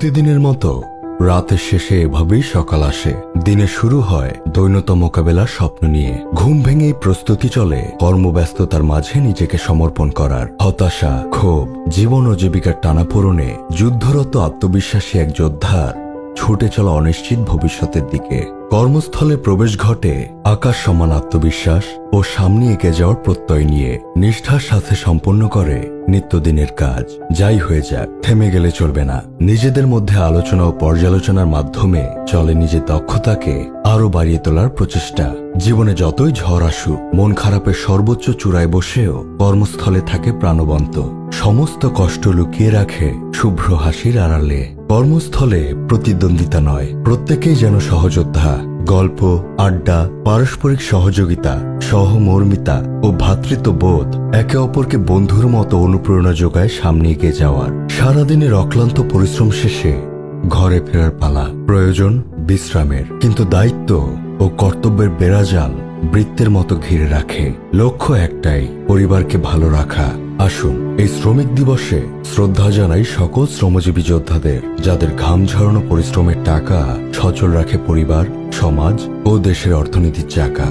প্রতিদিনের মতো রাতের শেষে এভাবেই সকাল আসে। দিনের শুরু হয় দৈনত মোকাবেলার স্বপ্ন নিয়ে। ঘুম ভেঙেই প্রস্তুতি চলে কর্মব্যস্ততার মাঝে নিজেকে সমর্পণ করার। হতাশা, ক্ষোভ, জীবন ও জীবিকার টানাপোড়েনে যুদ্ধরত আত্মবিশ্বাসী এক যোদ্ধার ছুটে চলা অনিশ্চিত ভবিষ্যতের দিকে। কর্মস্থলে প্রবেশ ঘটে আকাশ সমান আত্মবিশ্বাস ও সামনে এগিয়ে যাওয়ার প্রত্যয় নিয়ে। নিষ্ঠার সাথে সম্পন্ন করে নিত্যদিনের কাজ। যাই হয়ে যাক, থেমে গেলে চলবে না। নিজেদের মধ্যে আলোচনা ও পর্যালোচনার মাধ্যমে চলে নিজের দক্ষতাকে আরো বাড়িয়ে তোলার প্রচেষ্টা। জীবনে যতই ঝড় আসুক, মন খারাপের সর্বোচ্চ চূড়ায় বসেও কর্মস্থলে থাকে প্রাণবন্ত। সমস্ত কষ্ট লুকিয়ে রাখে শুভ্র হাসির আড়ালে। কর্মস্থলে প্রতিদ্বন্দ্বিতা নয়, প্রত্যেকেই যেন সহযোদ্ধা। গল্প, আড্ডা, পারস্পরিক সহযোগিতা, সহমর্মিতা ও ভ্রাতৃত্ববোধ একে অপরকে বন্ধুর মতো অনুপ্রেরণা যোগায় সামনে এগিয়ে যাওয়ার। সারাদিনের অক্লান্ত পরিশ্রম শেষে ঘরে ফেরার পালা। প্রয়োজন বিশ্রামের, কিন্তু দায়িত্ব ও কর্তব্যের বেড়াজাল বৃত্তের মতো ঘিরে রাখে। লক্ষ্য একটাই, পরিবারকে ভালো রাখা। আসুন এই শ্রমিক দিবসে শ্রদ্ধা জানাই সকল শ্রমজীবী যোদ্ধাদের, যাদের ঘাম ঝরানো পরিশ্রমের টাকা সচল রাখে পরিবার, সমাজ ও দেশের অর্থনীতির চাকা।